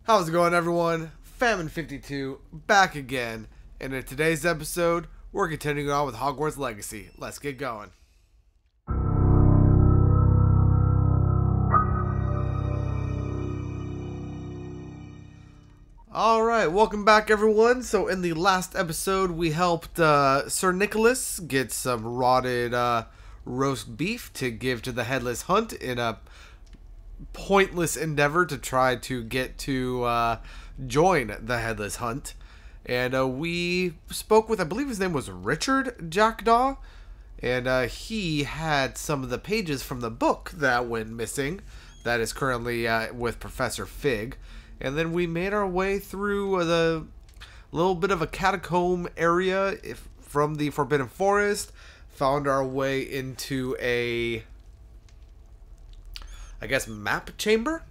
How's it going, everyone? Famine52 back again, and in today's episode, we're continuing on with Hogwarts Legacy. Let's get going. Alright, welcome back, everyone. So in the last episode, we helped Sir Nicholas get some rotted roast beef to give to the Headless Hunt in a pointless endeavor to try to get to join the Headless Hunt. And we spoke with, I believe his name was Richard Jackdaw, and he had some of the pages from the book that went missing that is currently with Professor Fig. And then we made our way through the little bit of a catacomb area from the Forbidden Forest, found our way into a, I guess, map chamber,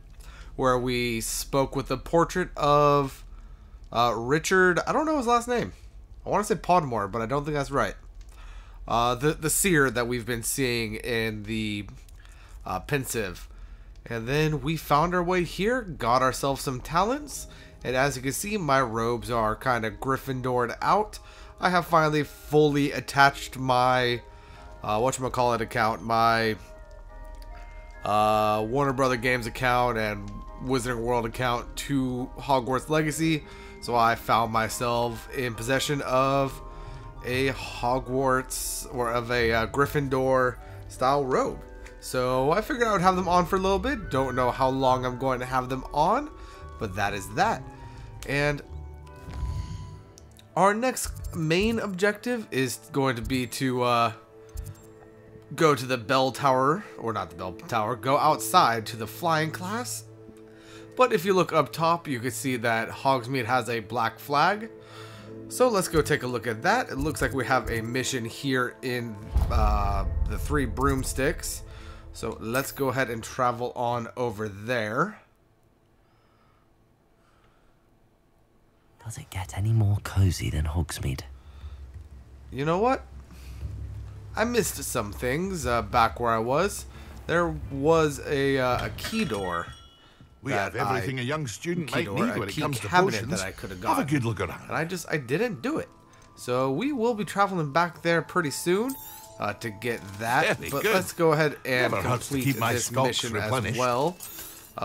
where we spoke with the portrait of Richard, I don't know his last name. I want to say Podmore, but I don't think that's right. The seer that we've been seeing in the Pensive. And then we found our way here, got ourselves some talents, and as you can see, my robes are kind of Gryffindored out. I have finally fully attached my, whatchamacallit account, my Warner Brother Games account and Wizarding World account to Hogwarts Legacy. So I found myself in possession of a Hogwarts, or of a Gryffindor style robe. So I figured I would have them on for a little bit. Don't know how long I'm going to have them on, but that is that. And our next main objective is going to be to go to the bell tower, or not the bell tower, go outside to the flying class. But if you look up top, you can see that Hogsmeade has a black flag. So let's go take a look at that. It looks like we have a mission here in the Three Broomsticks. So let's go ahead and travel on over there. Does it get any more cozy than Hogsmeade? You know what? I missed some things back where I was. There was a key door. We have everything a young student might need when it comes to potions. That I could have gotten. Have a good look around. And I didn't do it. So we will be traveling back there pretty soon to get that. Very but good. let's go ahead and Never hurts to complete keep my this stocks mission as replenished. well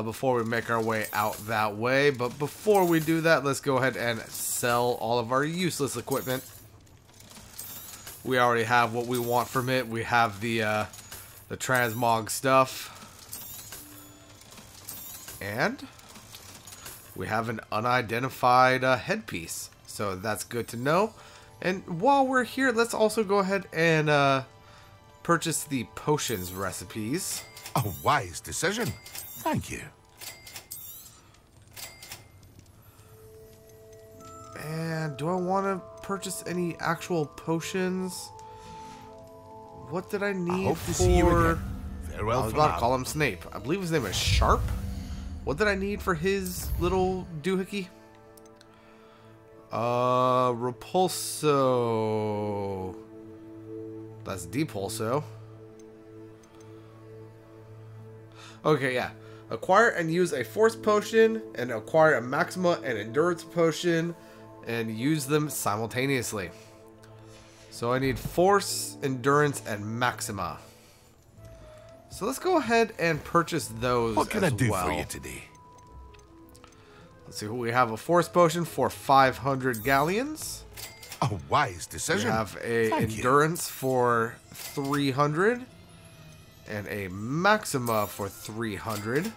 before we make our way out that way. But before we do that, let's go ahead and sell all of our useless equipment. We already have what we want from it. We have the transmog stuff. And we have an unidentified headpiece. So that's good to know. And while we're here, let's also go ahead and purchase the potions recipes. A wise decision. Thank you. And do I want to purchase any actual potions? What did I need Hope for... to see you again. Farewell I was for about now. to call him Snape. I believe his name is Sharp. What did I need for his little doohickey? Repulso. That's Depulso. Okay, yeah. Acquire and use a Force Potion, and acquire a Maxima and Endurance Potion, and use them simultaneously. So I need Force, Endurance, and Maxima. So let's go ahead and purchase those. What can I do well. for you today? Let's see, we have a Force Potion for 500 galleons. A wise We decision. have a Thank you. Endurance for 300. And a Maxima for 300.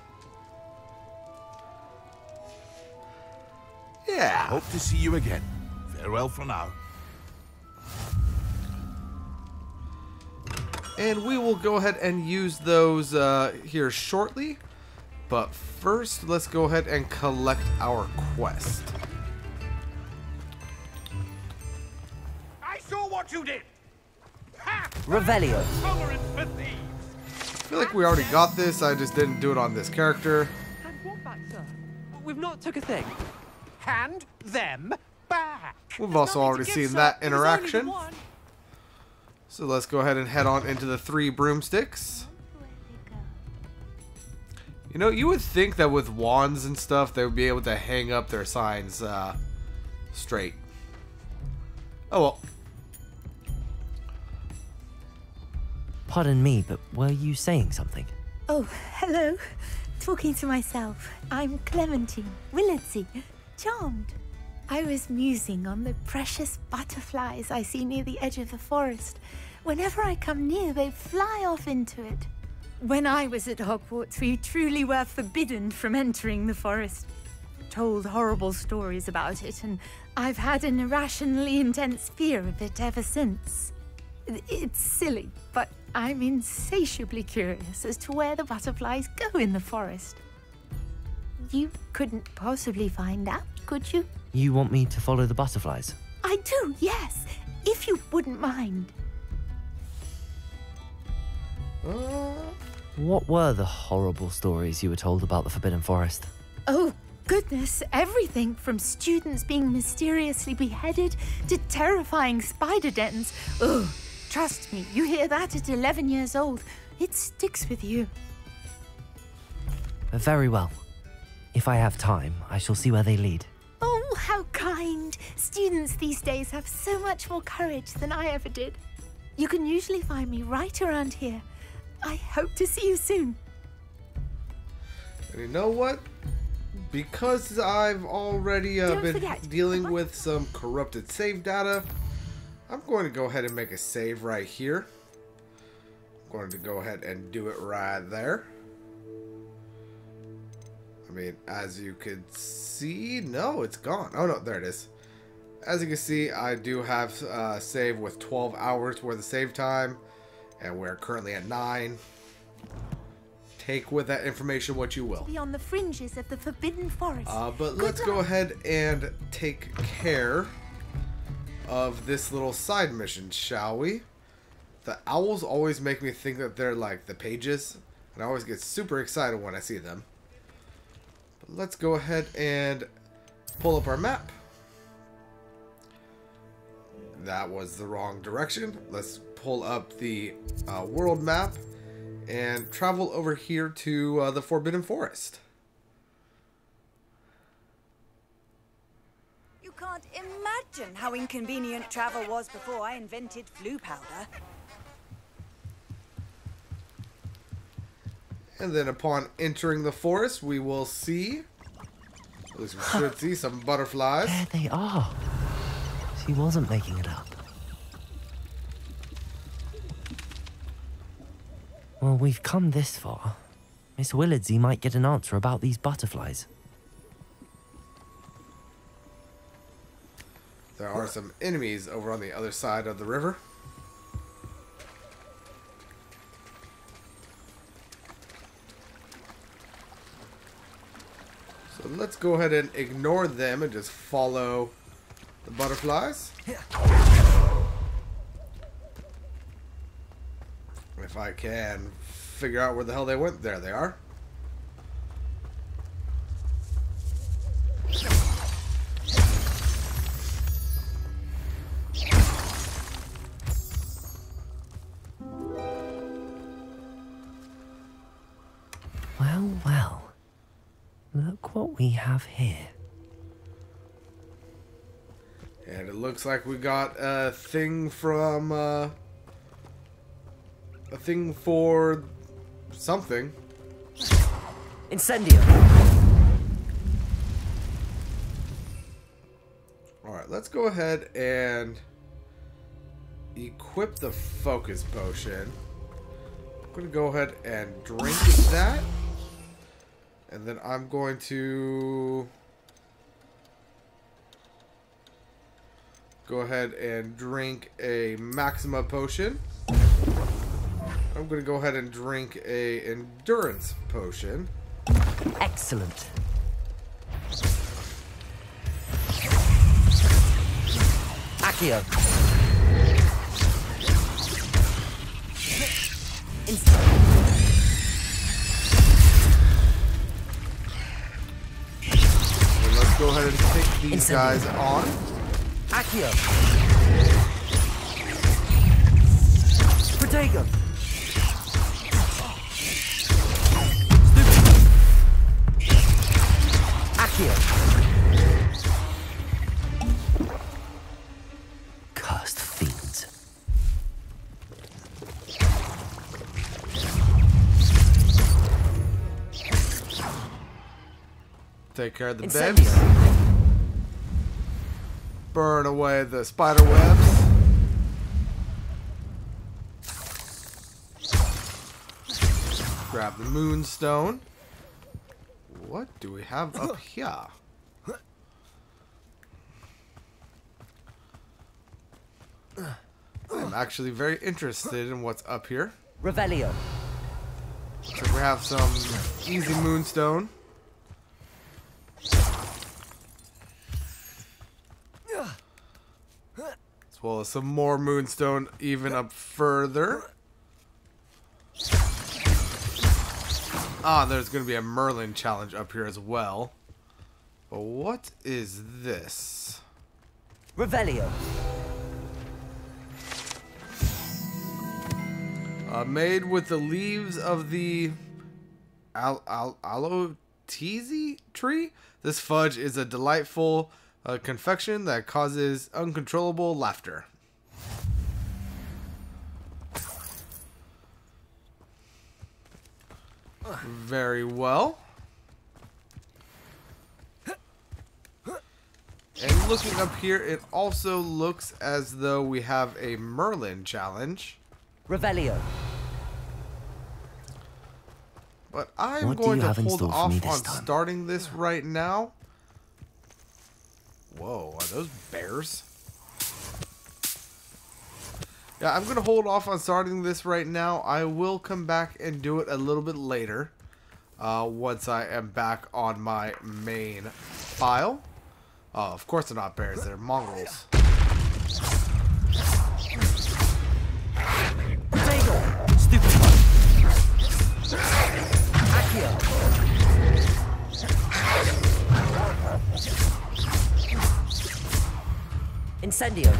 Yeah. Hope to see you again. Farewell for now. And we will go ahead and use those here shortly. But first, let's go ahead and collect our quest. I saw what you did. Ha! Revelio. Tolerance for thieves. I feel like we already got this, I just didn't do it on this character. And what back, sir? We've not took a thing. Hand them back. We've also Nothing to already give, seen sir. that It was only the interaction. one. So let's go ahead and head on into the Three Broomsticks. You know, you would think that with wands and stuff, they would be able to hang up their signs straight. Oh well. Pardon me, but were you saying something? Oh, hello. Talking to myself. I'm Clementine Willardsey. Charmed. I was musing on the precious butterflies I see near the edge of the forest. Whenever I come near, they fly off into it. When I was at Hogwarts, we truly were forbidden from entering the forest. Told horrible stories about it, and I've had an irrationally intense fear of it ever since. It's silly, but I'm insatiably curious as to where the butterflies go in the forest. You couldn't possibly find out, could you? You want me to follow the butterflies? I do, yes, if you wouldn't mind. What were the horrible stories you were told about the Forbidden Forest? Oh, goodness, everything from students being mysteriously beheaded to terrifying spider dens. Ugh, trust me, you hear that at 11 years old, it sticks with you. Very well. If I have time, I shall see where they lead. Oh, how kind. Students these days have so much more courage than I ever did. You can usually find me right around here. I hope to see you soon. And you know what? Because I've already been dealing with some corrupted save data, I'm going to go ahead and make a save right here. I'm going to go ahead and do it right there. I mean, as you can see, no, it's gone. Oh no, there it is. As you can see, I do have save with 12 hours worth of save time, and we're currently at 9. Take with that information what you will. Be on the fringes of the Forbidden Forest. But let's go ahead and take care of this little side mission, shall we? The owls always make me think that they're like the pages, and I always get super excited when I see them. But let's go ahead and pull up our map. That was the wrong direction. Let's pull up the world map and travel over here to the Forbidden Forest. You can't imagine how inconvenient travel was before I invented flu powder. And then upon entering the forest, we will see, at least we should see, some butterflies. There they are. She wasn't making it up. Well, we've come this far. Miss Willardsey might get an answer about these butterflies. There are some enemies over on the other side of the river. So let's go ahead and ignore them and just follow the butterflies. If I can figure out where the hell they went. There they are. Well, well. Look what we have here. And it looks like we got a thing from, a thing for something. Incendio! Alright, let's go ahead and equip the focus potion. I'm going to go ahead and drink that. And then I'm going to go ahead and drink a Maxima potion. I'm going to go ahead and drink a endurance potion. Excellent. Accio. Let's go ahead and take these guys on. Accio. Protego. Accio. Cursed fiends. Take care of the Incendio. beds. Burn away the spider webs. Grab the moonstone. What do we have up here? I'm actually very interested in what's up here. Revelio. So we have some easy moonstone. As well as some more moonstone even up further. Ah, there's going to be a Merlin challenge up here as well. But what is this? Revelio. Made with the leaves of the aloe tree. This fudge is a delightful confection that causes uncontrollable laughter. Very well. And looking up here, it also looks as though we have a Merlin challenge. Revelio. But I'm What do going you to have in hold store for off me on this time? starting this right now. Whoa, are those bears? Yeah, I'm going to hold off on starting this right now. I will come back and do it a little bit later. Once I am back on my main file. Of course they're not bears, they're mongrels. Stupid one. Accio. Incendio.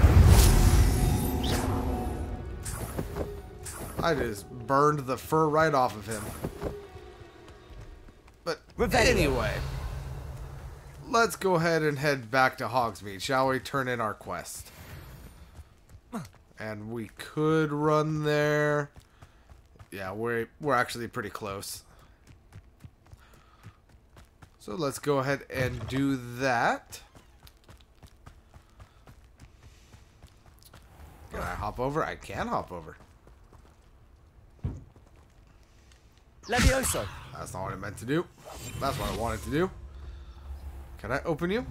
I just burned the fur right off of him. But anyway, let's go ahead and head back to Hogsmeade, shall we? Turn in our quest. And we could run there. Yeah, we're actually pretty close. So let's go ahead and do that. Can I hop over? I can hop over. Levioso. That's not what I meant to do. That's what I wanted to do. Can I open you?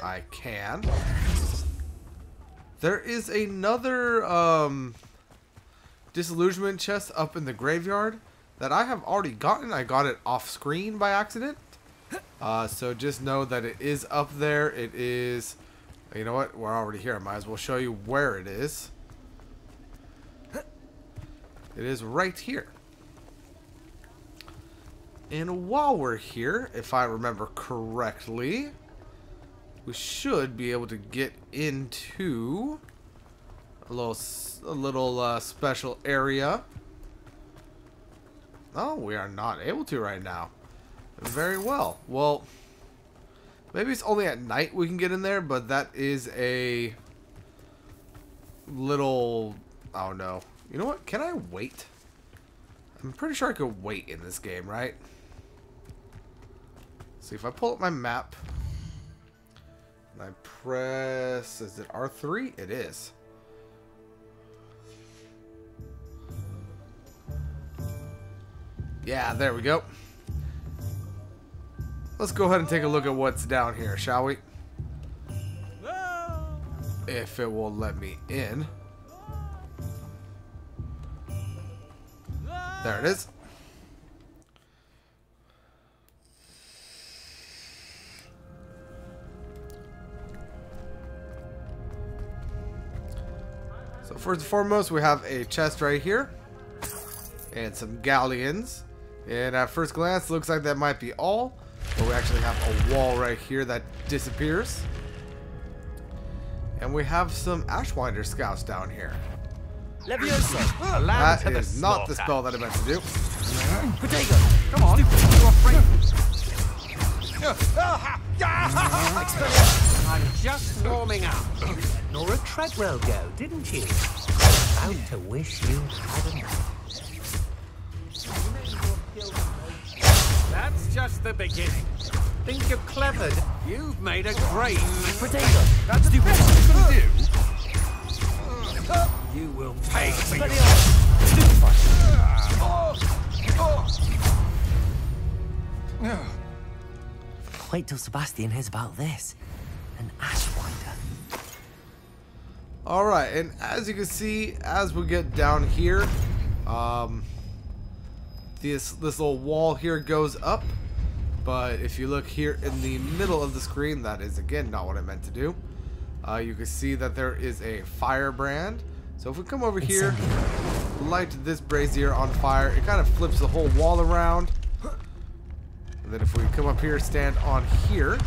I can. There is another disillusionment chest up in the graveyard that I have already gotten. I got it off screen by accident. So just know that it is up there. It is... You know what? We're already here. I might as well show you where it is. It is right here. And while we're here, if I remember correctly, we should be able to get into a little special area. Oh, we are not able to right now. Very well. Well, maybe it's only at night we can get in there, but that is a little... I don't know. You know what? Can I wait? I'm pretty sure I could wait in this game, right? See, if I pull up my map and I press... Is it R3? It is. Yeah, there we go. Let's go ahead and take a look at what's down here, shall we? If it will let me in. There it is. So first and foremost, we have a chest right here. And some galleons. And at first glance, looks like that might be all. But we actually have a wall right here that disappears. And we have some Ashwinder scouts down here. Levioso. That is not the spell that I meant to do. Protego. Come on. You're afraid. I'm just warming up. Nora Treadwell go, didn't you? Bound to wish you hadn't. That's just the beginning. Think you're clever. You've made a great Potato! That's the best you can do. You will pay for your... Wait till Sebastian hears about this. An Ashwinder. Alright, and as you can see, as we get down here, this little wall here goes up. But if you look here in the middle of the screen, that is again not what I meant to do. You can see that there is a firebrand. So if we come over here, light this brazier on fire, it kind of flips the whole wall around. And then if we come up here, stand on here.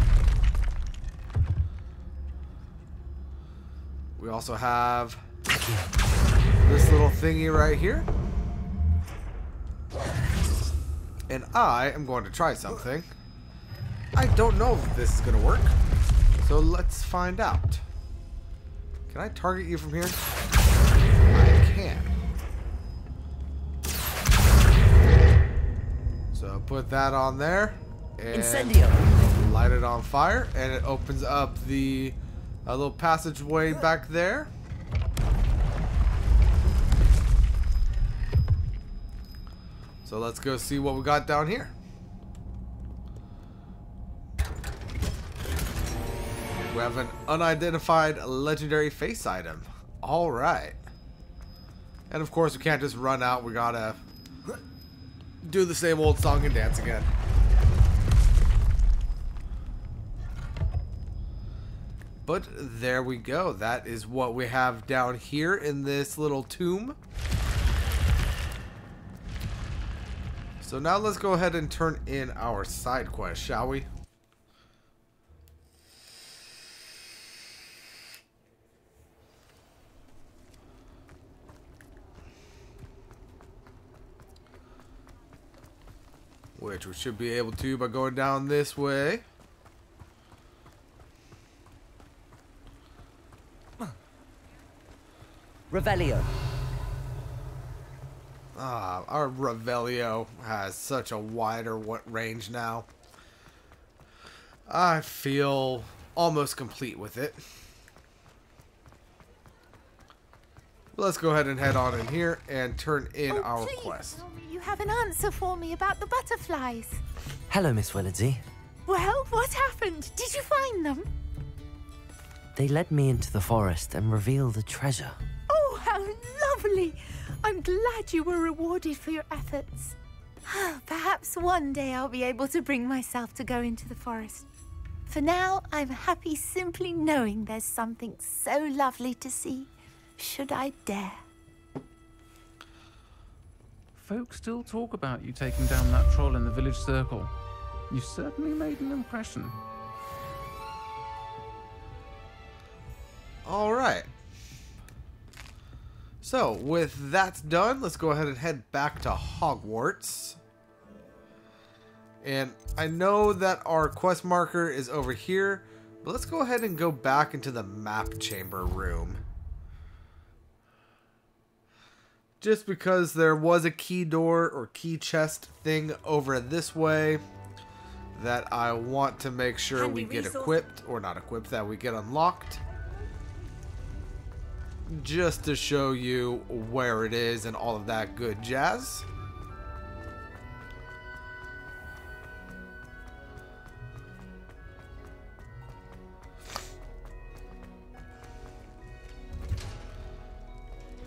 We also have this little thingy right here. And I am going to try something. I don't know if this is going to work. So let's find out. Can I target you from here? I can. So put that on there. And Incendio! light it on fire. And it opens up the little passageway back there. So let's go see what we got down here. We have an unidentified legendary face item. Alright. And of course we can't just run out. We gotta do the same old song and dance again. But there we go. That is what we have down here in this little tomb. So now let's go ahead and turn in our side quest, shall we? Which we should be able to by going down this way. Revelio. Our Revelio has such a wider range now. I feel almost complete with it. Let's go ahead and head on in here and turn in our please quest. tell me you have an answer for me about the butterflies. Hello, Miss Willardsey. Well, what happened? Did you find them? They led me into the forest and revealed a treasure. Oh, how lovely! I'm glad you were rewarded for your efforts. Perhaps one day I'll be able to bring myself to go into the forest. For now, I'm happy simply knowing there's something so lovely to see, should I dare. Folk still talk about you taking down that troll in the village circle. You certainly made an impression. Alright. So, with that done, let's go ahead and head back to Hogwarts. And I know that our quest marker is over here, but let's go ahead and go back into the map chamber room. Just because there was a key door or key chest thing over this way that I want to make sure we get equipped, or not equipped, that we get unlocked. Just to show you where it is and all of that good jazz.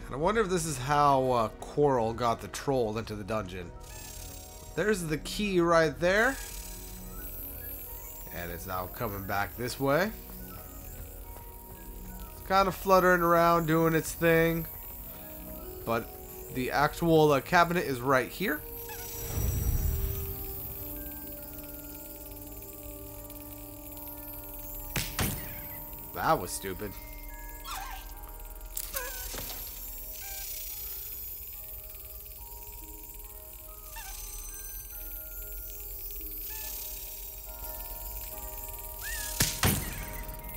And I wonder if this is how Quirrell got the troll into the dungeon. There's the key right there. And it's now coming back this way. Kind of fluttering around doing its thing, but the actual cabinet is right here. That was stupid.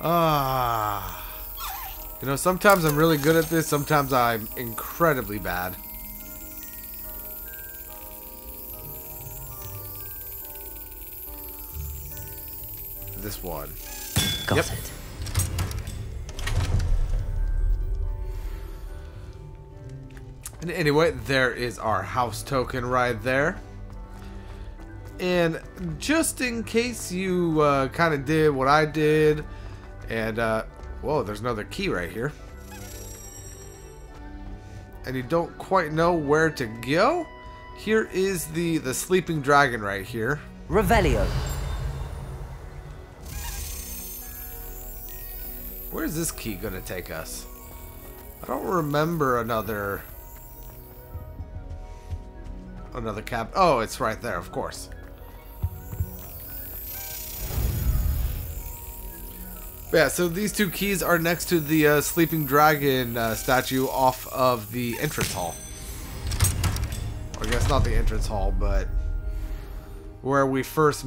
You know, sometimes I'm really good at this, sometimes I'm incredibly bad. This one. Got Yep. it. And anyway, there is our house token right there. And just in case you kind of did what I did, and whoa, there's another key right here, and you don't quite know where to go, here is the sleeping dragon right here. Revelio. Where's this key gonna take us? I don't remember another cap. Oh, it's right there, of course. Yeah, so these two keys are next to the sleeping dragon statue off of the entrance hall. I guess not the entrance hall, but where we first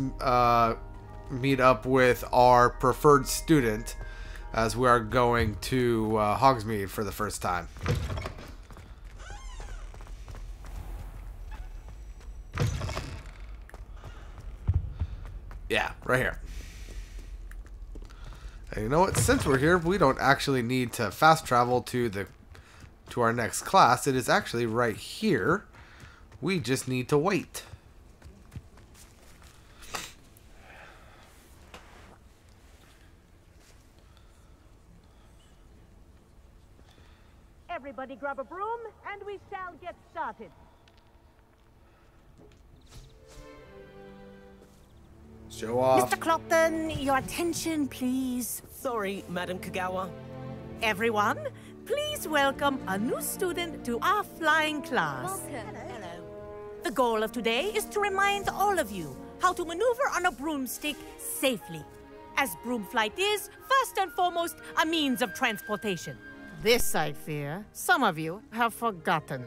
meet up with our preferred student as we are going to Hogsmeade for the first time. Yeah, right here. And you know what? Since we're here, we don't actually need to fast travel to our next class. It is actually right here. We just need to wait. Everybody grab a broom, and we shall get started. Show off. Mr. Clopton, your attention, please. Sorry, Madam Kagawa. Everyone, please welcome a new student to our flying class. Welcome. Hello. The goal of today is to remind all of you how to maneuver on a broomstick safely, as broom flight is, first and foremost, a means of transportation. This, I fear, some of you have forgotten.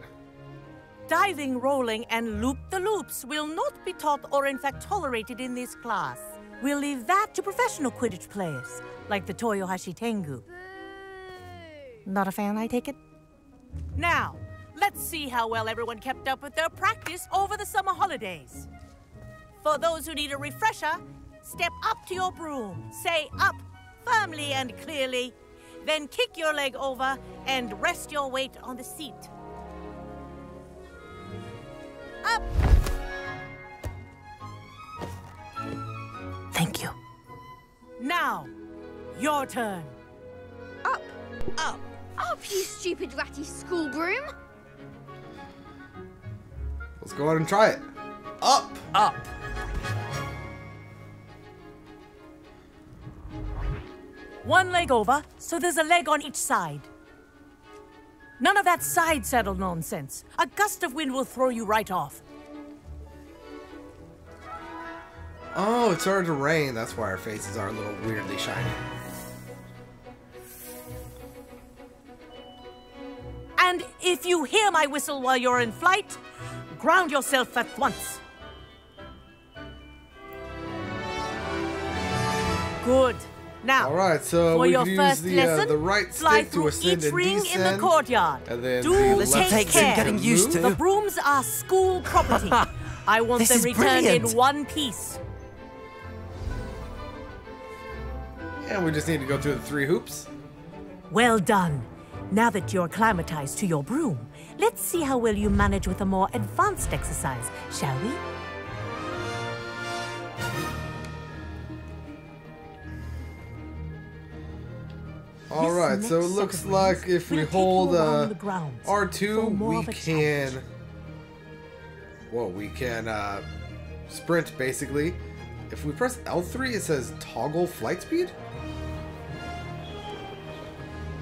Diving, rolling, and loop-the-loops will not be taught or in fact tolerated in this class. We'll leave that to professional Quidditch players, like the Toyohashi Tengu. Not a fan, I take it? Now, let's see how well everyone kept up with their practice over the summer holidays. For those who need a refresher, step up to your broom, say up firmly and clearly, then kick your leg over and rest your weight on the seat. Up! Thank you. Now, your turn. Up! Up! Up, you stupid ratty school broom! Let's go ahead and try it. Up! Up! One leg over, so there's a leg on each side. None of that side saddle nonsense. A gust of wind will throw you right off. Oh, it started to rain. That's why our faces are a little weirdly shiny. And if you hear my whistle while you're in flight, ground yourself at once. Good. Now, all right, so for we your can use first lesson, the right fly stick to through ascend each and ring descend, in the courtyard. and then Do the take left care. stick getting used to. The brooms are school property. I want This them is returned brilliant. in one piece. And we just need to go through the 3 hoops. Well done. Now that you're acclimatized to your broom, let's see how well you manage with a more advanced exercise, shall we? All right, so it next looks set of like rings if we will take hold you around the grounds for R2, more we of a can... challenge. Whoa, we can sprint, basically. If we press L3, it says toggle flight speed?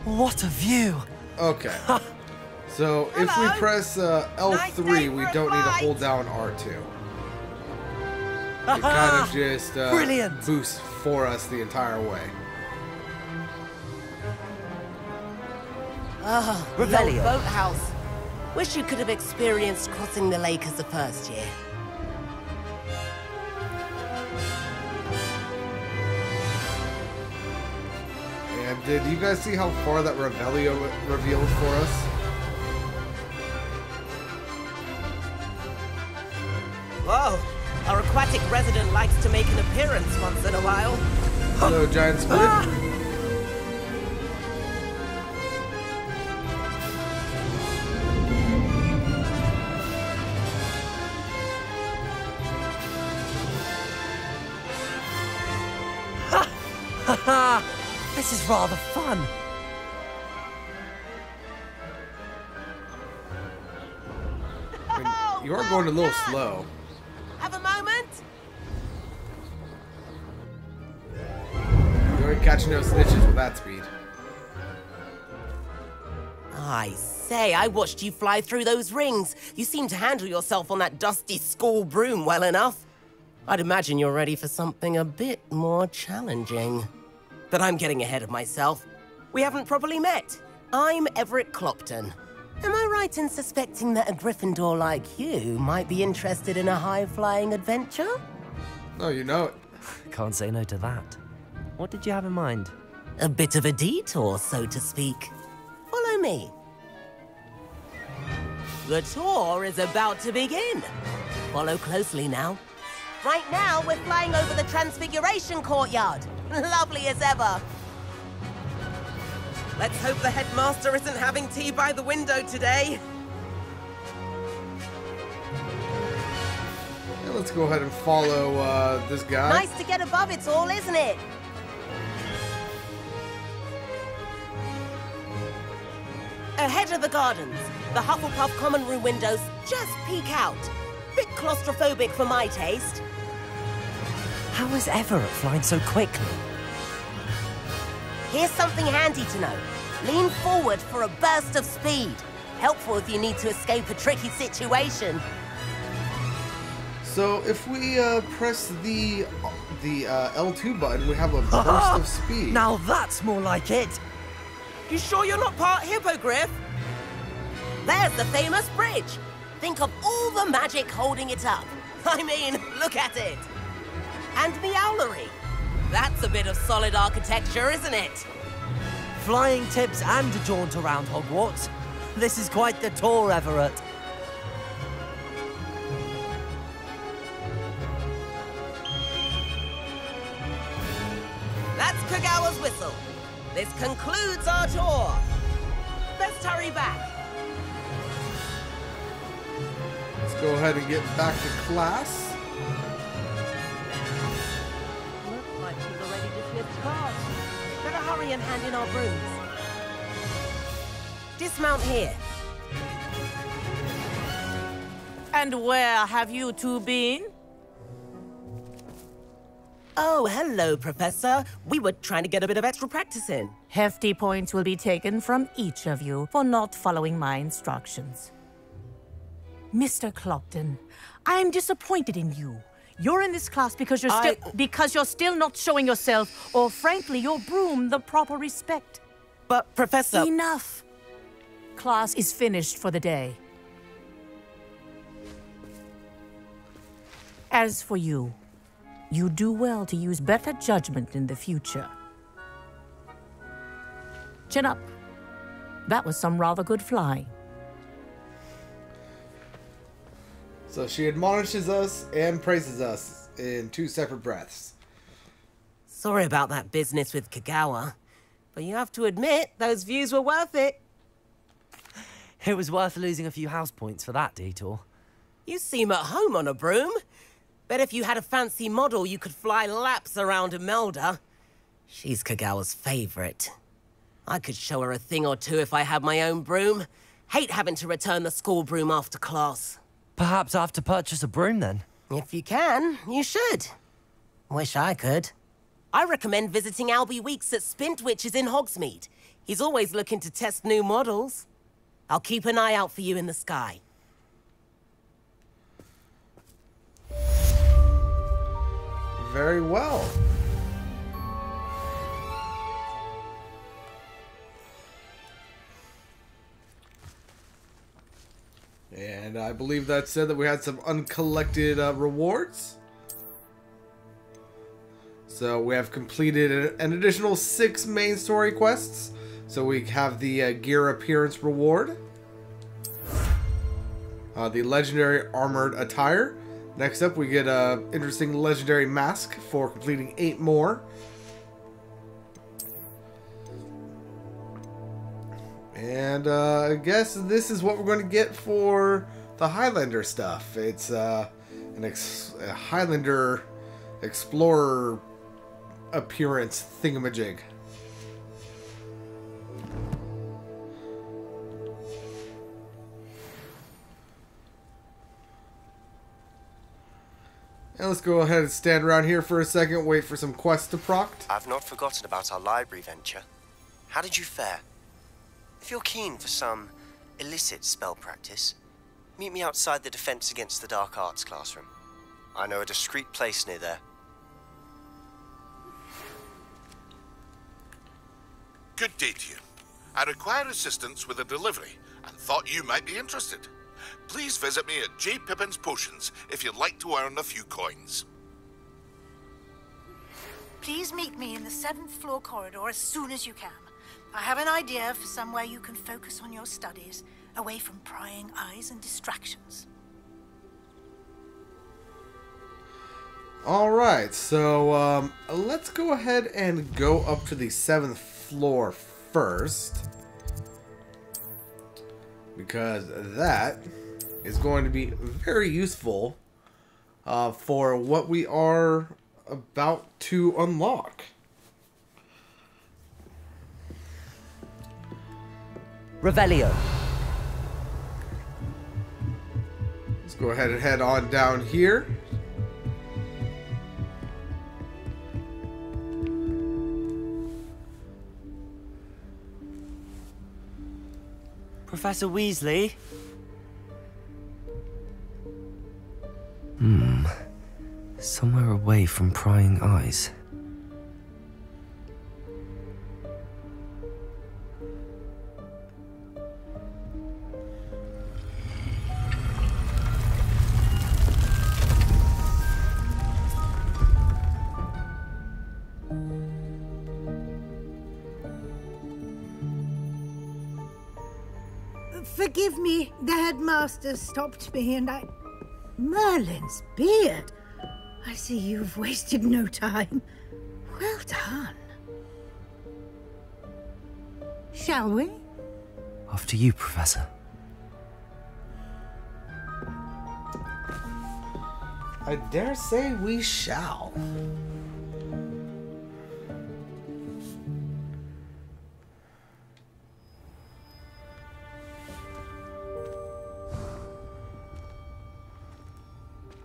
What a view! Okay. So if we press L3, we don't need to hold down R2. It kind of just Brilliant. boosts for us the entire way. Revelio. Boathouse. Wish you could have experienced crossing the lake as a first year. Did you guys see how far that Revelio revealed for us? Whoa, our aquatic resident likes to make an appearance once in a while. Hello, giant squid. This is rather fun. I mean, you are going a little slow. Have a moment? You ain't catching no snitches with that speed. I say, I watched you fly through those rings. You seem to handle yourself on that dusty school broom well enough. I'd imagine you're ready for something a bit more challenging. But I'm getting ahead of myself. We haven't properly met. I'm Everett Clopton. Am I right in suspecting that a Gryffindor like you might be interested in a high-flying adventure? Oh, you know it. Can't say no to that. What did you have in mind? A bit of a detour, so to speak. Follow me. The tour is about to begin. Follow closely now. Right now, we're flying over the Transfiguration Courtyard. Lovely as ever. Let's hope the headmaster isn't having tea by the window today. Yeah, let's go ahead and follow this guy. Nice to get above it all, isn't it? Ahead of the gardens, the Hufflepuff common room windows just peek out. Bit claustrophobic for my taste. How is Everett flying so quickly? Here's something handy to know. Lean forward for a burst of speed. Helpful if you need to escape a tricky situation. So if we press the L2 button, we have a burst of speed. Now that's more like it. You sure you're not part Hippogriff? There's the famous bridge. Think of all the magic holding it up. I mean, look at it. And Meowlery. That's a bit of solid architecture, isn't it? Flying tips and a jaunt around Hogwarts. This is quite the tour, Everett. That's Kagawa's whistle. This concludes our tour. Best hurry back. Let's go ahead and get back to class. Looks like she's already dismissed class. Better hurry and hand in our brooms. Dismount here. And where have you two been? Oh, hello, Professor. We were trying to get a bit of extra practice in. Hefty points will be taken from each of you for not following my instructions. Mr. Clopton, I'm disappointed in you. You're in this class because you're still not showing yourself, or frankly, your broom, the proper respect. But, Professor... Enough! Class is finished for the day. As for you, you do well to use better judgment in the future. Chin up. That was some rather good flying. So she admonishes us and praises us in 2 separate breaths. Sorry about that business with Kagawa, but you have to admit, those views were worth it. It was worth losing a few house points for that detour. You seem at home on a broom. Bet if you had a fancy model, you could fly laps around Imelda. She's Kagawa's favorite. I could show her a thing or two if I had my own broom. Hate having to return the school broom after class. Perhaps I have to purchase a broom then. If you can, you should. Wish I could. I recommend visiting Albie Weeks at Spintwitches in Hogsmeade. He's always looking to test new models. I'll keep an eye out for you in the sky. Very well. And I believe that said that we had some uncollected rewards. So we have completed an additional 6 main story quests. So we have the gear appearance reward, the legendary armored attire. Next up, we get a interesting legendary mask for completing 8 more. And I guess this is what we're going to get for the Highlander stuff. It's a Highlander explorer appearance thingamajig. And let's go ahead and stand around here for a second, wait for some quests to proc. I've not forgotten about our library venture. How did you fare? If you're keen for some illicit spell practice, meet me outside the Defense Against the Dark Arts classroom. I know a discreet place near there. Good day to you. I require assistance with a delivery and thought you might be interested. Please visit me at J. Pippin's Potions if you'd like to earn a few coins. Please meet me in the 7th floor corridor as soon as you can. I have an idea for somewhere you can focus on your studies, away from prying eyes and distractions. Alright, so let's go ahead and go up to the 7th floor first, because that is going to be very useful for what we are about to unlock. Revelio. Let's go ahead and head on down here. Professor Weasley? Somewhere away from prying eyes. Forgive me, the headmaster stopped me and I... Merlin's beard! I see you've wasted no time. Well done. Shall we? After you, Professor. I dare say we shall.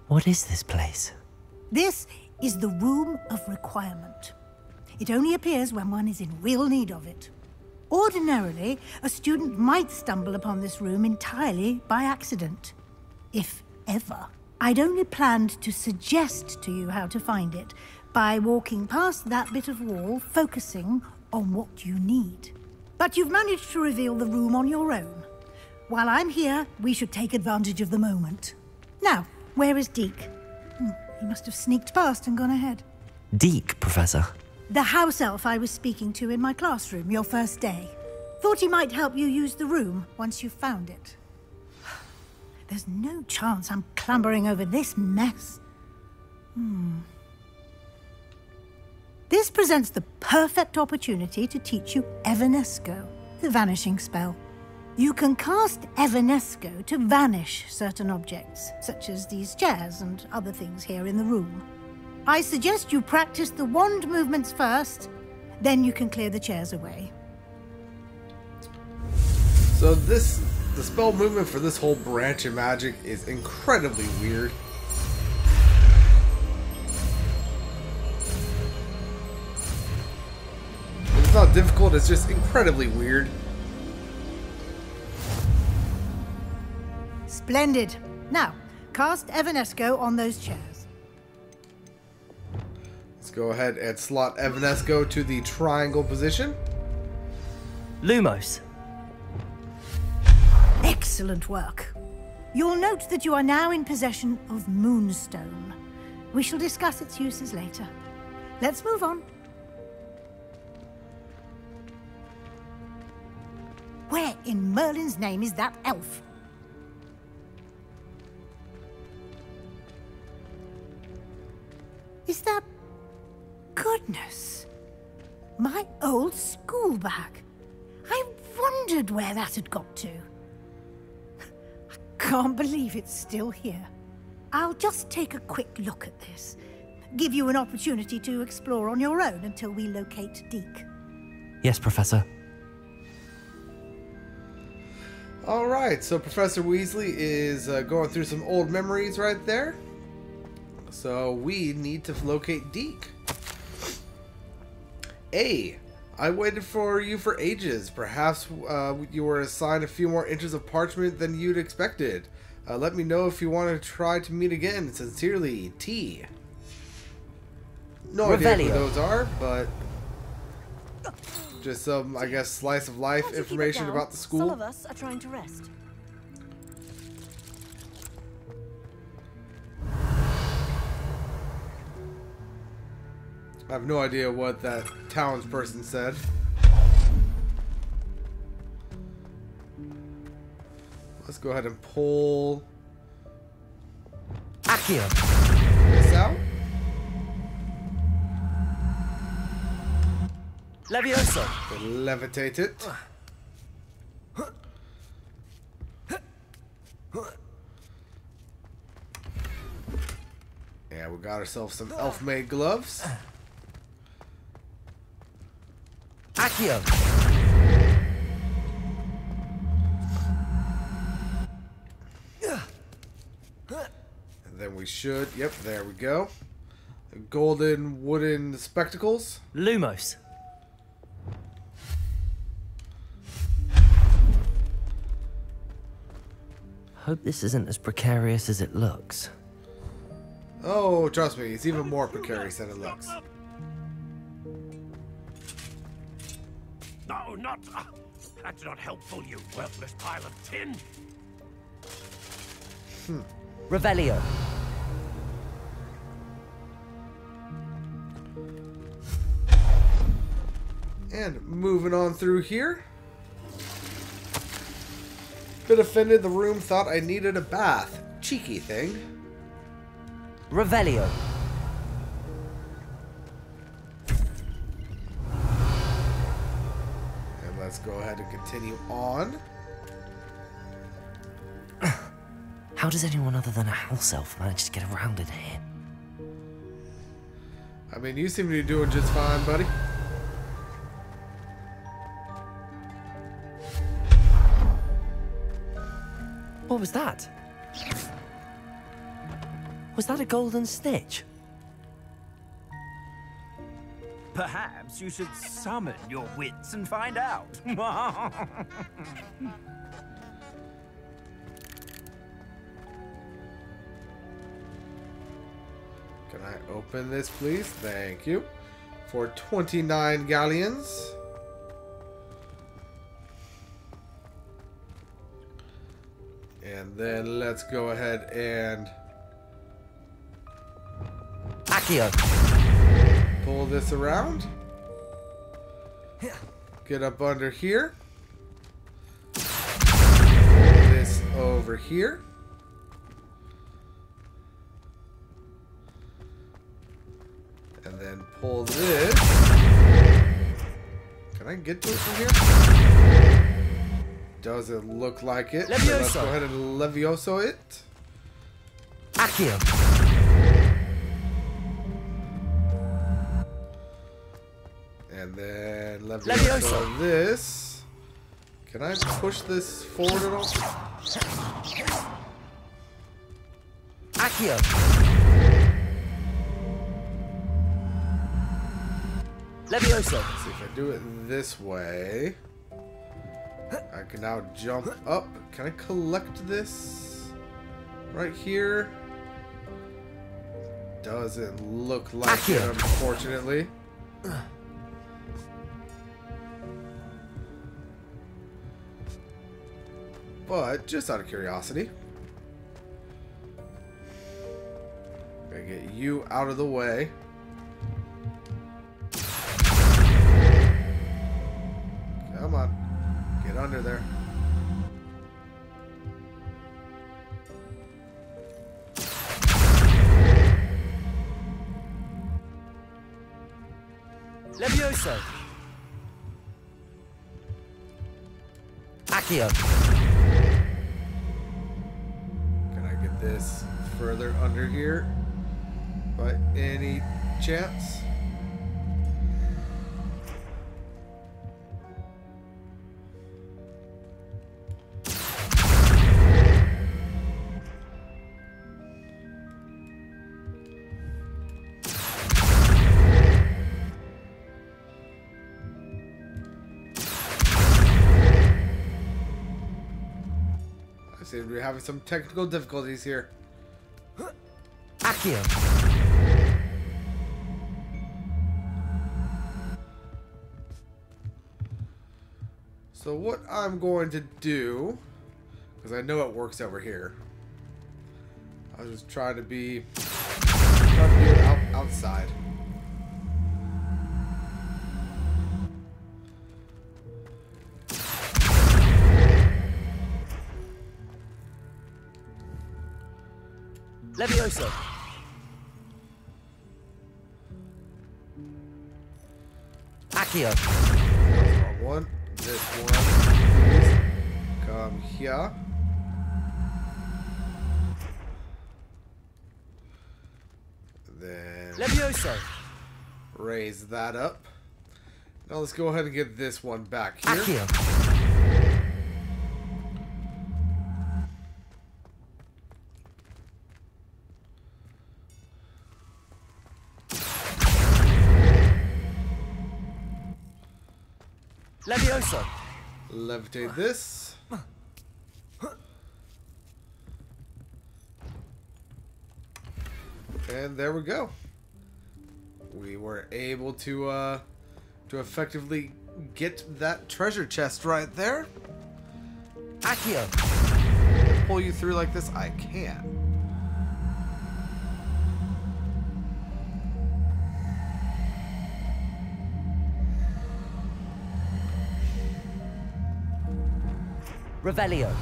What is this place? This is the Room of Requirement. It only appears when one is in real need of it. Ordinarily, a student might stumble upon this room entirely by accident. If ever. I'd only planned to suggest to you how to find it by walking past that bit of wall, focusing on what you need. But you've managed to reveal the room on your own. While I'm here, we should take advantage of the moment. Now, where is Deke? He must have sneaked past and gone ahead. Deke, Professor? The house elf I was speaking to in my classroom your first day. Thought he might help you use the room once you've found it. There's no chance I'm clambering over this mess. This presents the perfect opportunity to teach you Evanesco, the vanishing spell. You can cast Evanesco to vanish certain objects, such as these chairs and other things here in the room. I suggest you practice the wand movements first, then you can clear the chairs away. So the spell movement for this whole branch of magic is incredibly weird. It's not difficult, it's just incredibly weird. Splendid. Now, cast Evanesco on those chairs. Let's go ahead and slot Evanesco to the triangle position. Lumos. Excellent work. You'll note that you are now in possession of Moonstone. We shall discuss its uses later. Let's move on. Where in Merlin's name is that elf? Is that... Goodness. My old school bag. I wondered where that had got to. I can't believe it's still here. I'll just take a quick look at this. Give you an opportunity to explore on your own until we locate Deke. Yes, Professor. Alright, so Professor Weasley is going through some old memories right there. So we need to locate Deke. I waited for you for ages. Perhaps you were assigned a few more inches of parchment than you'd expected. Let me know if you want to try to meet again. Sincerely, T. No idea who those are, but just some, I guess, slice of life information about the school. Some of us are trying to rest. I have no idea what that townsperson said. Let's go ahead and pull Accio. This out. Levioso. Levitate it. Yeah, we got ourselves some elf-made gloves. Accio. And then we should, yep, there we go. Golden wooden spectacles. Lumos. Hope this isn't as precarious as it looks. Oh, trust me, it's even more precarious than it looks. No, not... that's not helpful, you worthless pile of tin. Revelio. And moving on through here. Bit offended, the room thought I needed a bath. Cheeky thing. Revelio. And let's go ahead and continue on. How does anyone other than a house elf manage to get around in here? I mean, you seem to be doing just fine, buddy. What was that? Was that a golden snitch? Perhaps you should summon your wits and find out. Can I open this, please? Thank you. For 29 galleons. And then let's go ahead and Accio. Pull this around. Get up under here. Pull this over here. And then pull this. Can I get to it from here? Doesn't look like it. So let's go ahead and Levioso it. Accio. And then Levioso this. Can I push this forward at all? Accio. Levioso. See if I do it this way. I can now jump up. Can I collect this right here? Doesn't look like it, unfortunately. But just out of curiosity, gotta get you out of the way. there. Levioso. Accio. Can I get this further under here by any chance? Seem to be having some technical difficulties here. Accio. So what I'm going to do, because I know it works over here. I was just trying to do it outside. Levioso. Accio. Wrong one. This one. Please come here. Then Levioso. Raise that up. Now let's go ahead and get this one back here. Accio. Levioso. Levitate this. And there we go. We were able to effectively get that treasure chest right there. Accio. Pull you through like this? I can. Revelio.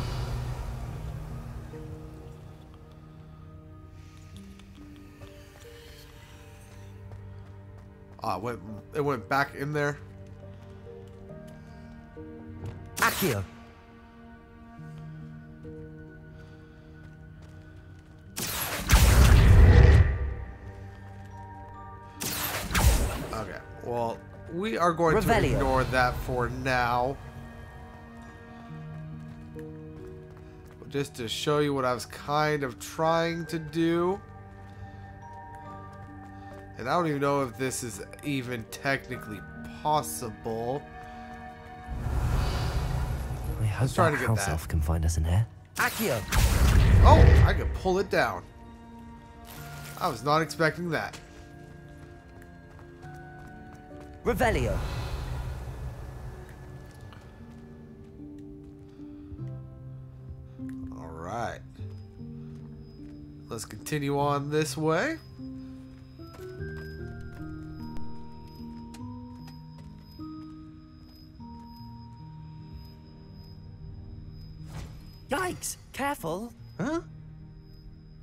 Ah, it went back in there. Accio. Okay, well, we are going to ignore that for now. Just to show you what I was kind of trying to do. And I don't even know if this is even technically possible. I hope that house elf can find us in here. Accio. Oh, I can pull it down. I was not expecting that. Revelio. Alright. Let's continue on this way. Yikes! Careful! Huh?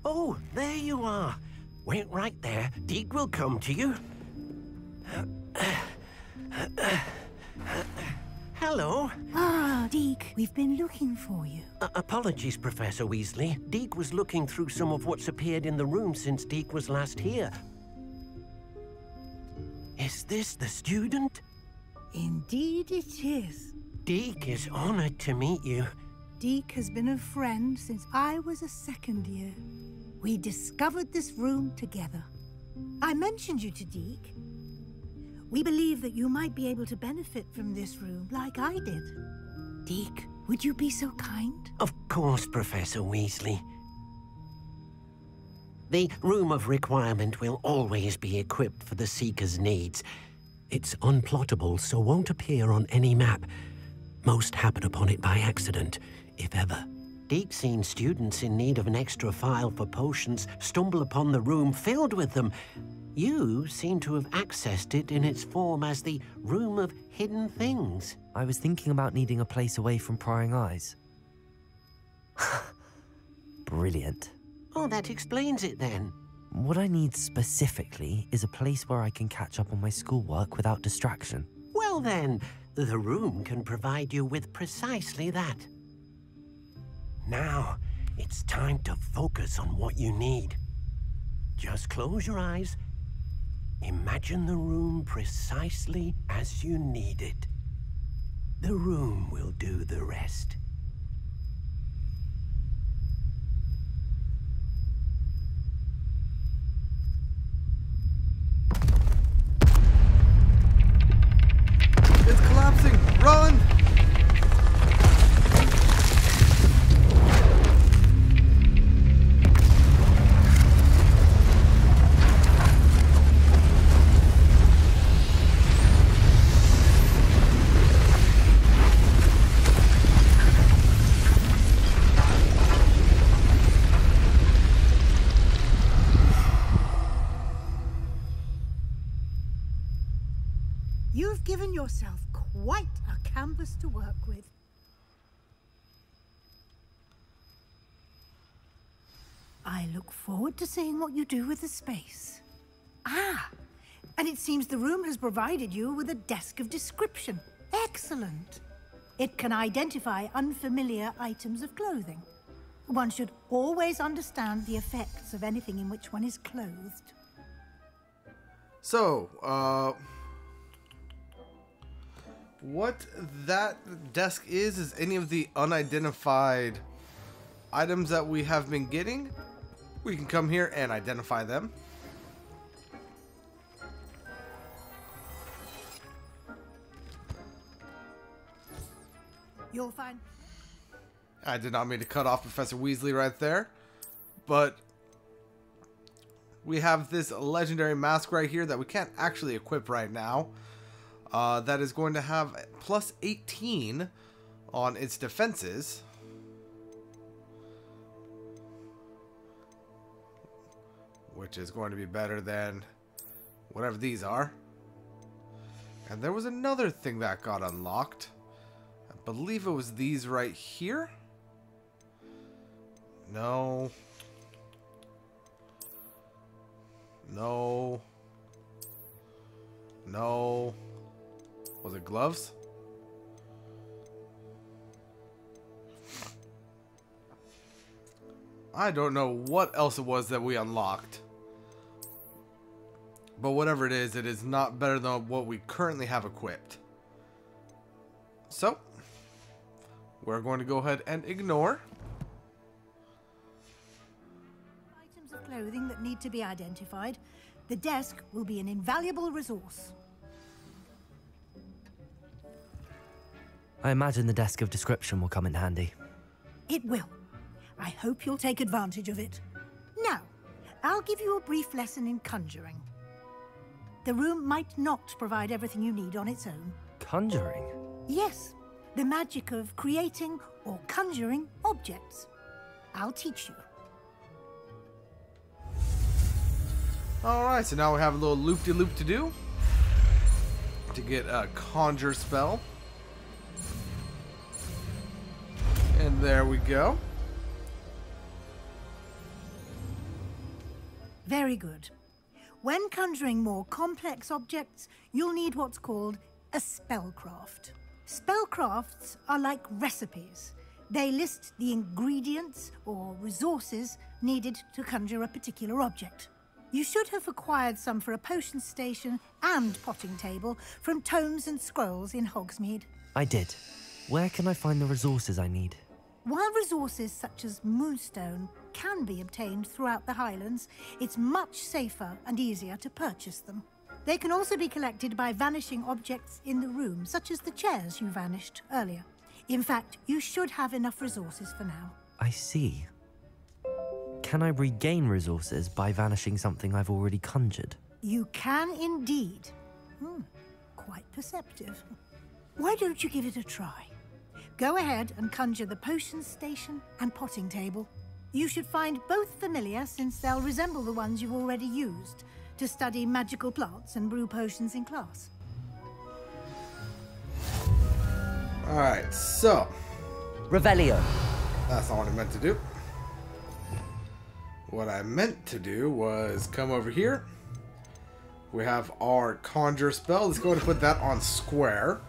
Oh, there you are. Wait right there. Deek will come to you. Hello. Ah, Deek, we've been looking for you. Apologies, Professor Weasley. Deek was looking through some of what's appeared in the room since Deek was last here. Is this the student? Indeed it is. Deek is honored to meet you. Deek has been a friend since I was a second year. We discovered this room together. I mentioned you to Deek. We believe that you might be able to benefit from this room like I did. Deek, would you be so kind? Of course, Professor Weasley. The Room of Requirement will always be equipped for the Seeker's needs. It's unplottable, so won't appear on any map. Most happen upon it by accident, if ever. Deek's seen students in need of an extra file for potions stumble upon the room filled with them. You seem to have accessed it in its form as the Room of Hidden Things. I was thinking about needing a place away from prying eyes. Brilliant. Oh, that explains it then. What I need specifically is a place where I can catch up on my schoolwork without distraction. Well then, the room can provide you with precisely that. Now, it's time to focus on what you need. Just close your eyes. Imagine the room precisely as you need it. The room will do the rest. It's collapsing! Run! You've given yourself quite a canvas to work with. I look forward to seeing what you do with the space. Ah, and it seems the room has provided you with a desk of description. Excellent. It can identify unfamiliar items of clothing. One should always understand the effects of anything in which one is clothed. So, what that desk is any of the unidentified items that we have been getting. We can come here and identify them. You'll find... I did not mean to cut off Professor Weasley right there, but we have this legendary mask right here that we can't actually equip right now. That is going to have plus 18 on its defenses. Which is going to be better than whatever these are. And there was another thing that got unlocked. I believe it was these right here. No. No. No. Was it gloves? I don't know what else it was that we unlocked. But whatever it is not better than what we currently have equipped. So, we're going to go ahead and ignore. Items of clothing that need to be identified. The desk will be an invaluable resource. I imagine the desk of description will come in handy. It will. I hope you'll take advantage of it. Now, I'll give you a brief lesson in conjuring. The room might not provide everything you need on its own. Conjuring? Yes, the magic of creating or conjuring objects. I'll teach you. Alright, so now we have a little loop-de-loop to do. To get a conjure spell. And there we go. Very good. When conjuring more complex objects, you'll need what's called a spellcraft. Spellcrafts are like recipes. They list the ingredients or resources needed to conjure a particular object. You should have acquired some for a potion station and potting table from tomes and scrolls in Hogsmeade. I did. Where can I find the resources I need? While resources such as Moonstone can be obtained throughout the Highlands, it's much safer and easier to purchase them. They can also be collected by vanishing objects in the room, such as the chairs you vanished earlier. In fact, you should have enough resources for now. I see. Can I regain resources by vanishing something I've already conjured? You can indeed. Quite perceptive. Why don't you give it a try? Go ahead and conjure the potion station and potting table. You should find both familiar since they'll resemble the ones you've already used. to study magical plants and brew potions in class. Alright, so. Revelio. That's not what I meant to do. What I meant to do was come over here. We have our conjure spell. Let's go ahead and put that on square.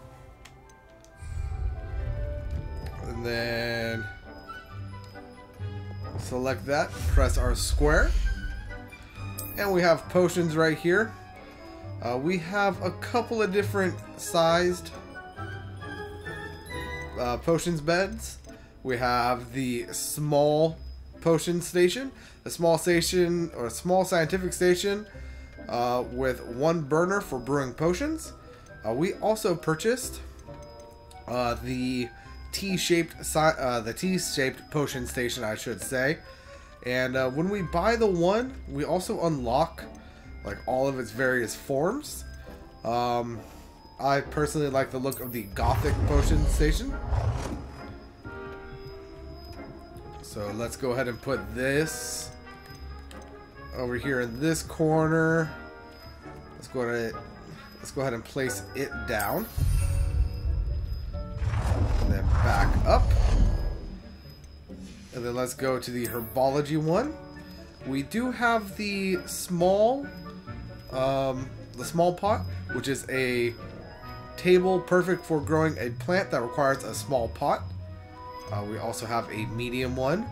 And then select that, press our square. And we have potions right here. We have a couple of different sized potions beds. We have the small potion station, a small station or a small scientific station with one burner for brewing potions. We also purchased the T-shaped potion station, I should say. And when we buy the one, we also unlock like all of its various forms. I personally like the look of the Gothic potion station. So let's go ahead and put this over here in this corner. Let's go ahead and place it down. And then back up. And then let's go to the herbology one. We do have the small pot, which is a table perfect for growing a plant that requires a small pot. We also have a medium one,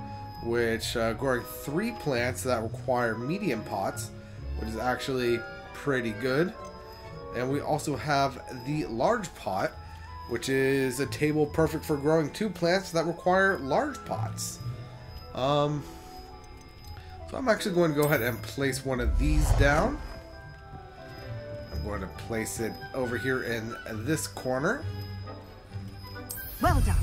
which growing 3 plants that require medium pots, which is actually pretty good. And we also have the large pot, which is a table perfect for growing 2 plants that require large pots. So I'm actually going to go ahead and place one of these down. I'm going to place it over here in this corner. Well done.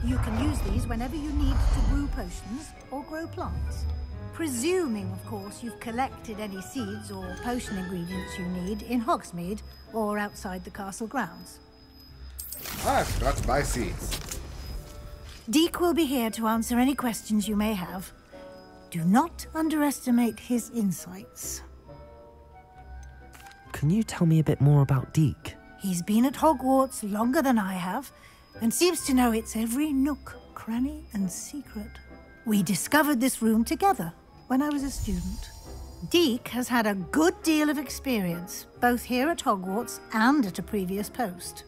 You can use these whenever you need to brew potions or grow plants. Presuming, of course, you've collected any seeds or potion ingredients you need in Hogsmeade or outside the castle grounds. I forgot to buy seeds. Deek will be here to answer any questions you may have. Do not underestimate his insights. Can you tell me a bit more about Deek? He's been at Hogwarts longer than I have, and seems to know its every nook, cranny, and secret. We discovered this room together when I was a student. Deek has had a good deal of experience, both here at Hogwarts and at a previous post.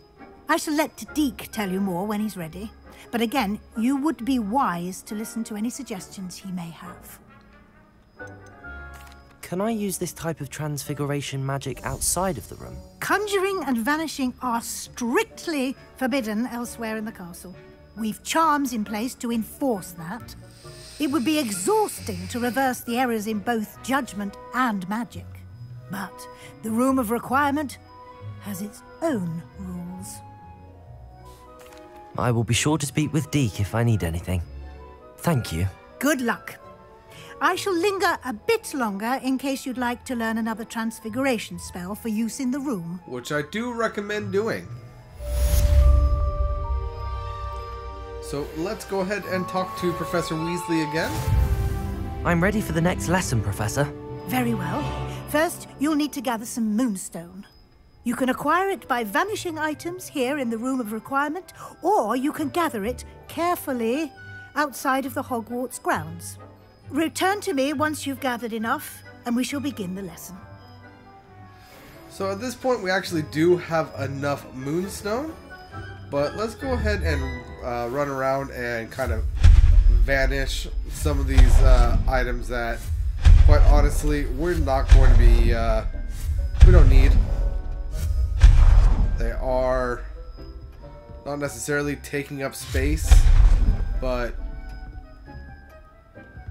I shall let Deek tell you more when he's ready, but again, you would be wise to listen to any suggestions he may have. Can I use this type of transfiguration magic outside of the room? Conjuring and vanishing are strictly forbidden elsewhere in the castle. We've charms in place to enforce that. It would be exhausting to reverse the errors in both judgment and magic. But the Room of Requirement has its own rules. I will be sure to speak with Deek if I need anything. Thank you. Good luck. I shall linger a bit longer in case you'd like to learn another transfiguration spell for use in the room. Which I do recommend doing. So let's go ahead and talk to Professor Weasley again. I'm ready for the next lesson, Professor. Very well. First, you'll need to gather some moonstone. You can acquire it by vanishing items here in the Room of Requirement, or you can gather it carefully outside of the Hogwarts grounds. Return to me once you've gathered enough, and we shall begin the lesson. So at this point, we actually do have enough moonstone, but let's go ahead and run around and kind of vanish some of these items that, quite honestly, we're not going to be, we don't need. They are not necessarily taking up space, but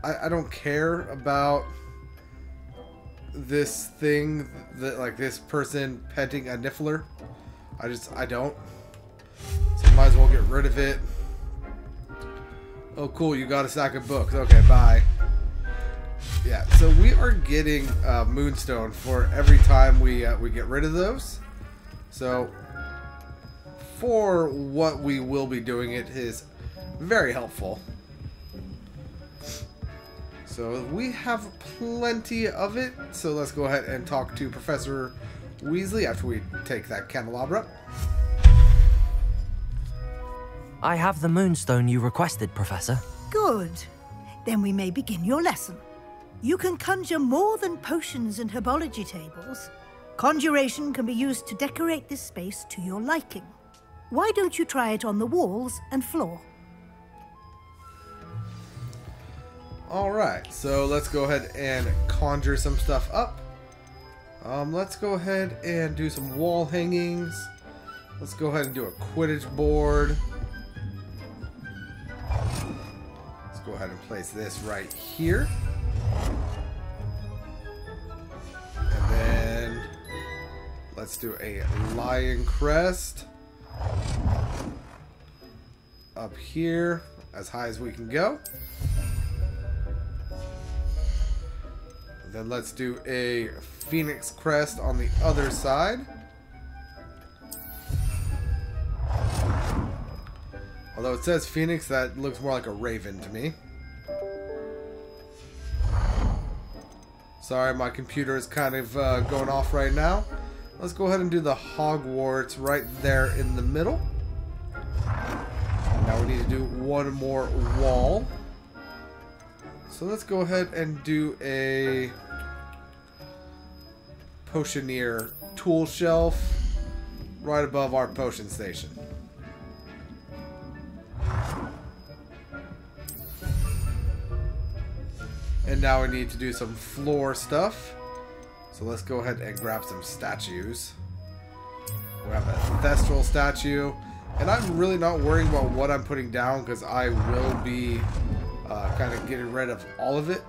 I don't care about this thing that, like, this person petting a Niffler. I don't. So might as well get rid of it. Oh, cool, you got a stack of books. Okay, bye. Yeah, so we are getting moonstone for every time we get rid of those. So for what we will be doing, it is very helpful. So we have plenty of it. So let's go ahead and talk to Professor Weasley after we take that candelabra. I have the moonstone you requested, Professor. Good. Then we may begin your lesson. You can conjure more than potions and herbology tables. Conjuration can be used to decorate this space to your liking. Why don't you try it on the walls and floor? Alright, so let's go ahead and conjure some stuff up. Let's go ahead and do some wall hangings. Let's go ahead and do a Quidditch board. Let's go ahead and place this right here. And then let's do a lion crest up here as high as we can go. And then let's do a phoenix crest on the other side. Although it says phoenix, that looks more like a raven to me. Sorry, my computer is kind of going off right now. Let's go ahead and do the Hogwarts right there in the middle. Now we need to do one more wall. So let's go ahead and do a Potioneer tool shelf right above our potion station. And now we need to do some floor stuff. So let's go ahead and grab some statues. We have a Thestral statue. And I'm really not worrying about what I'm putting down because I will be kind of getting rid of all of it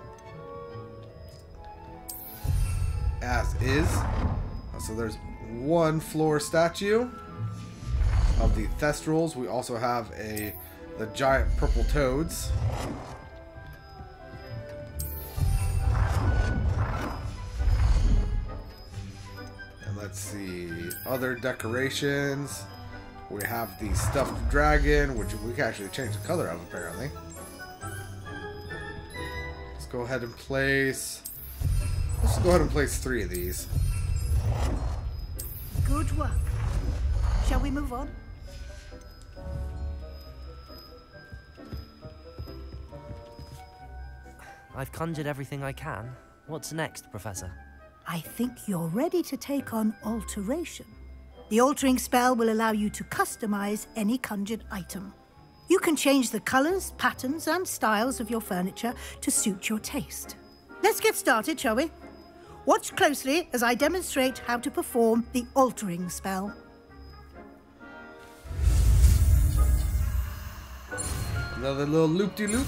as is. So there's one floor statue of the Thestrals. We also have the giant purple toads. And let's see, other decorations. We have the stuffed dragon, which we can actually change the color of apparently. Let's go ahead and place... Let's go ahead and place 3 of these. Good work. Shall we move on? I've conjured everything I can. What's next, Professor? I think you're ready to take on alteration. The altering spell will allow you to customize any conjured item. You can change the colors, patterns, and styles of your furniture to suit your taste. Let's get started, shall we? Watch closely as I demonstrate how to perform the altering spell. Another little loop-de-loop.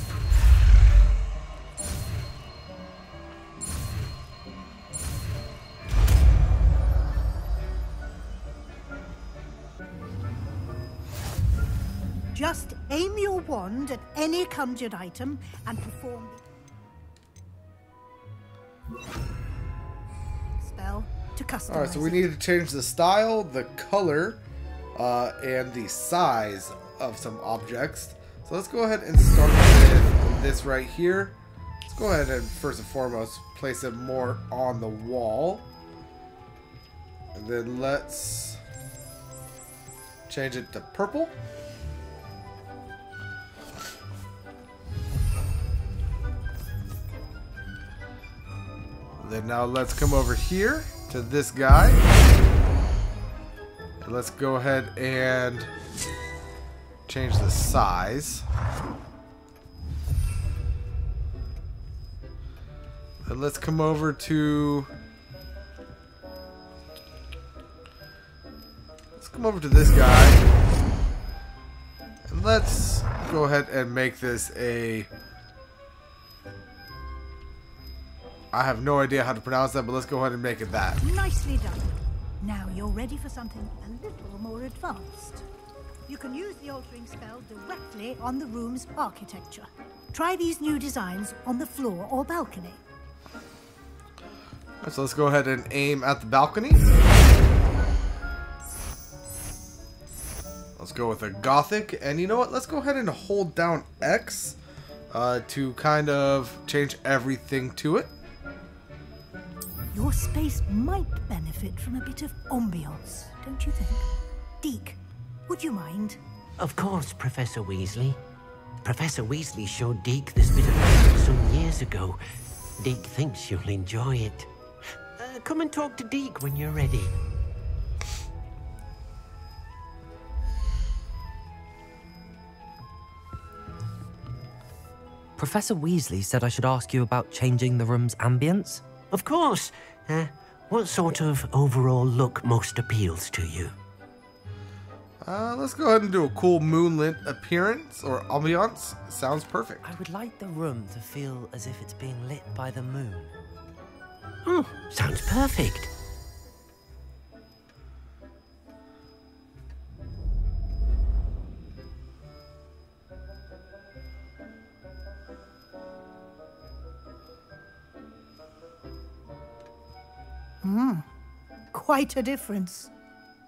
Just aim your wand at any conjured item and perform the spell to customize. Alright, so we need to change the style, the color, and the size of some objects. So let's go ahead and start with this right here. Let's go ahead and first and foremost place it more on the wall. And then let's change it to purple. Then now let's come over here to this guy. And let's go ahead and change the size. And let's come over to... Let's come over to this guy. And let's go ahead and make this a... I have no idea how to pronounce that, but let's go ahead and make it that. Nicely done. Now you're ready for something a little more advanced. You can use the altering spell directly on the room's architecture. Try these new designs on the floor or balcony. Right, so let's go ahead and aim at the balcony. Let's go with a Gothic. And you know what? Let's go ahead and hold down X to kind of change everything to it. Your space might benefit from a bit of ambiance, don't you think? Deke, would you mind? Of course, Professor Weasley. Professor Weasley showed Deke this bit of magic some years ago. Deke thinks you'll enjoy it. Come and talk to Deke when you're ready. Professor Weasley said I should ask you about changing the room's ambience? Of course. What sort of overall look most appeals to you? Let's go ahead and do a cool moonlit appearance or ambiance. Sounds perfect. I would like the room to feel as if it's being lit by the moon. Oh, sounds perfect. Quite a difference.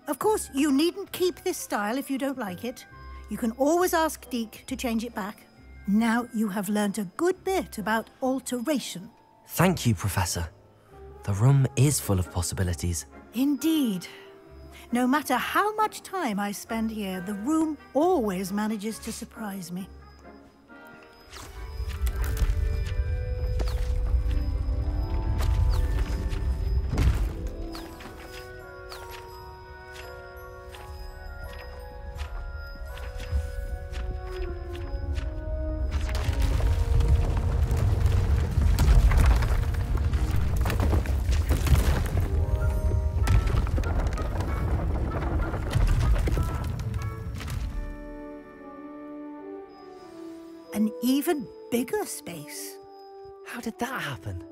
Of course, you needn't keep this style if you don't like it. You can always ask Deke to change it back. Now you have learnt a good bit about alteration. Thank you, Professor. The room is full of possibilities. Indeed. No matter how much time I spend here, the room always manages to surprise me. An even bigger space. How did that happen?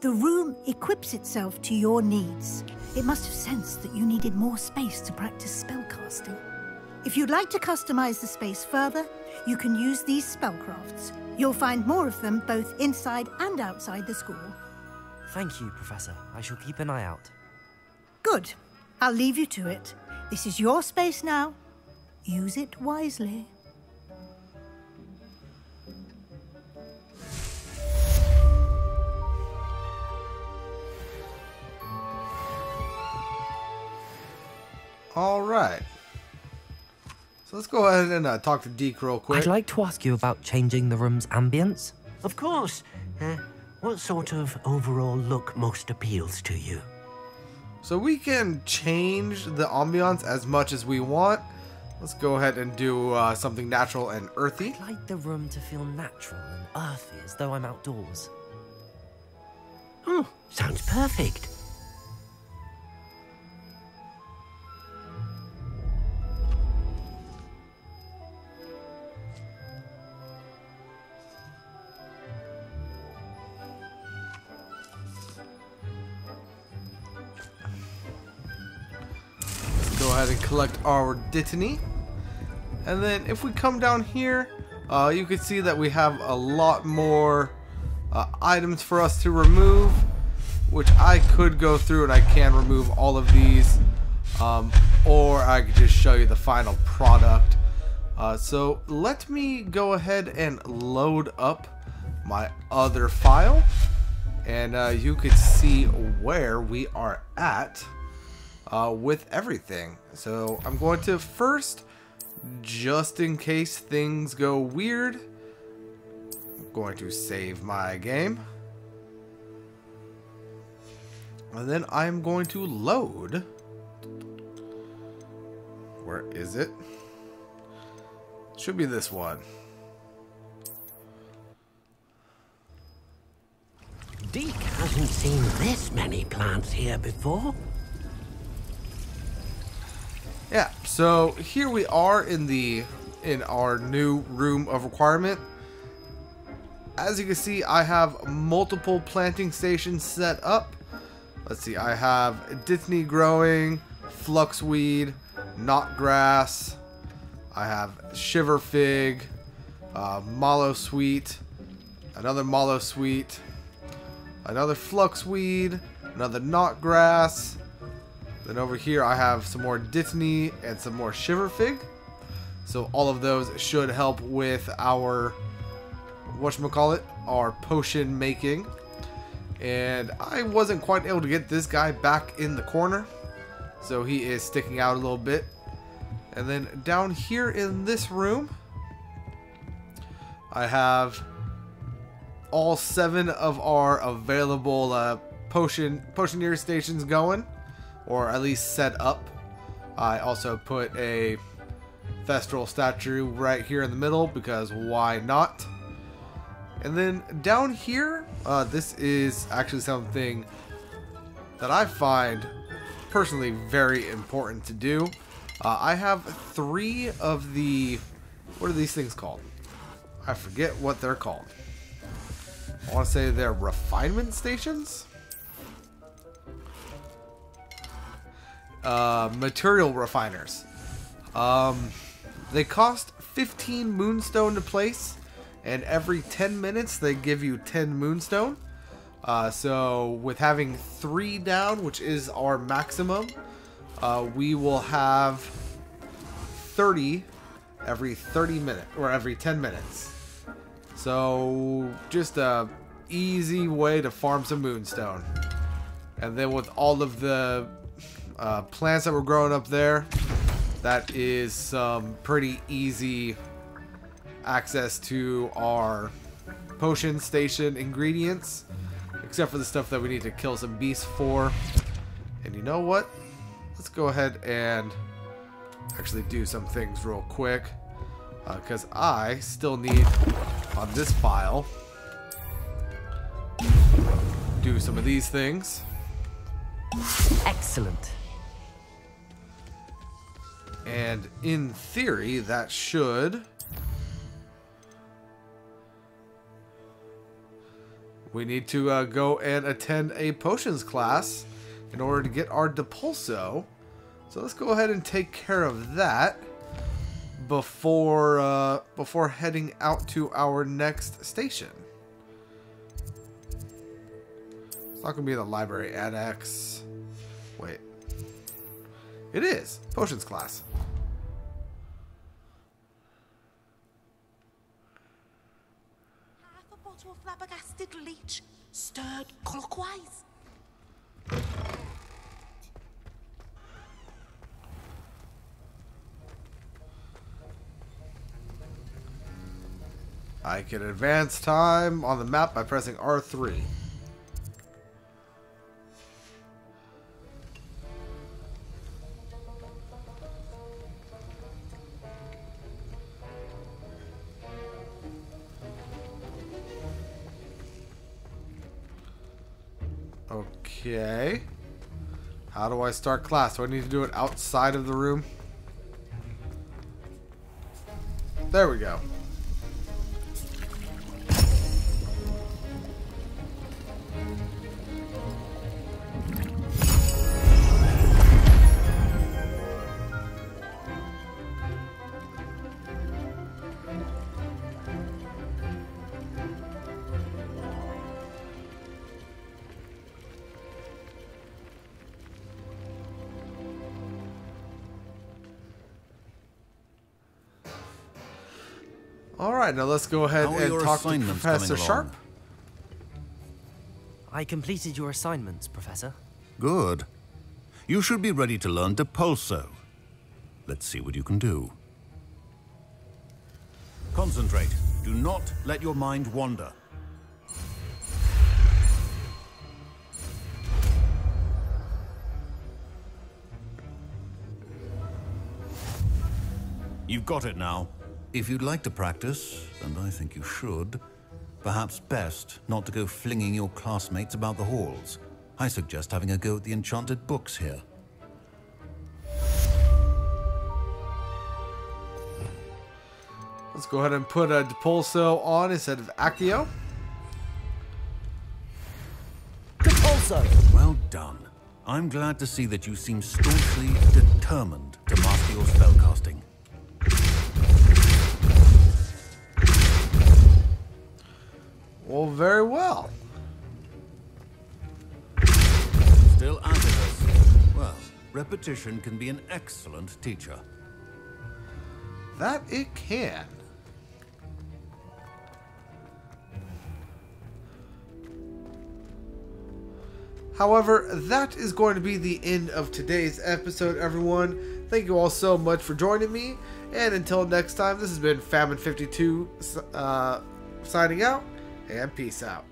The room equips itself to your needs. It must have sensed that you needed more space to practice spellcasting. If you'd like to customize the space further, you can use these spellcrafts. You'll find more of them both inside and outside the school. Thank you, Professor. I shall keep an eye out. Good. I'll leave you to it. This is your space now. Use it wisely. All right. So let's go ahead and talk to Deke real quick. I'd like to ask you about changing the room's ambience. Of course. What sort of overall look most appeals to you? So we can change the ambiance as much as we want. Let's go ahead and do something natural and earthy. I'd like the room to feel natural and earthy, as though I'm outdoors. Oh, sounds perfect. Go ahead and collect our Dittany. And then if we come down here, you can see that we have a lot more items for us to remove, which I could go through and I can remove all of these, or I could just show you the final product. So let me go ahead and load up my other file, and you could see where we are at with everything. So I'm going to first, just in case things go weird, I'm going to save my game, and then I'm going to load. Where is it? Should be this one. Deke hasn't seen this many plants here before. Yeah, so here we are in our new room of requirement. As you can see, I have multiple planting stations set up. Let's see, I have Dittany growing, Fluxweed, Knotgrass, I have Shiver Fig, Mallowsweet, another Mallowsweet, another Fluxweed, another Knotgrass. Then over here I have some more Dittany and some more Shiver Fig. So all of those should help with our whatchamacallit, our potion making. And I wasn't quite able to get this guy back in the corner, so he is sticking out a little bit. And then down here in this room, I have all 7 of our available potioneer stations going, or at least set up. I also put a Thestral statue right here in the middle, because why not? And then down here, this is actually something that I find personally very important to do. I have 3 of the, what are these things called? I forget what they're called. I want to say they're refinement stations? Material refiners. They cost 15 moonstone to place, and every 10 minutes they give you 10 moonstone. So with having 3 down, which is our maximum, we will have 30 every 30 minutes, or every 10 minutes. So just a easy way to farm some moonstone. And then with all of the plants that were growing up there, that is some pretty easy access to our potion station ingredients, except for the stuff that we need to kill some beasts for. And you know what? Let's go ahead and actually do some things real quick, because I still need, on this file, do some of these things. Excellent. And in theory, that should... We need to go and attend a potions class in order to get our Depulso. So let's go ahead and take care of that before heading out to our next station. It's not going to be the library annex. Wait. It is. Potions class. Half a bottle of flabbergasted leech, stirred clockwise. I can advance time on the map by pressing R3. Okay. How do I start class? Do I need to do it outside of the room? There we go. Alright, now let's go ahead and talk to Professor Sharp. I completed your assignments, Professor. Good. You should be ready to learn Depulso. Let's see what you can do. Concentrate. Do not let your mind wander. You've got it now. If you'd like to practice, and I think you should, perhaps best not to go flinging your classmates about the halls. I suggest having a go at the enchanted books here. Let's go ahead and put a Depulso on instead of Accio. Depulso! Well done. I'm glad to see that you seem staunchly determined to master your spellcasting. Well, very well. Still at it. Well, repetition can be an excellent teacher. That it can. However, that is going to be the end of today's episode, everyone. Thank you all so much for joining me, and until next time, this has been Famine52 signing out, and peace out.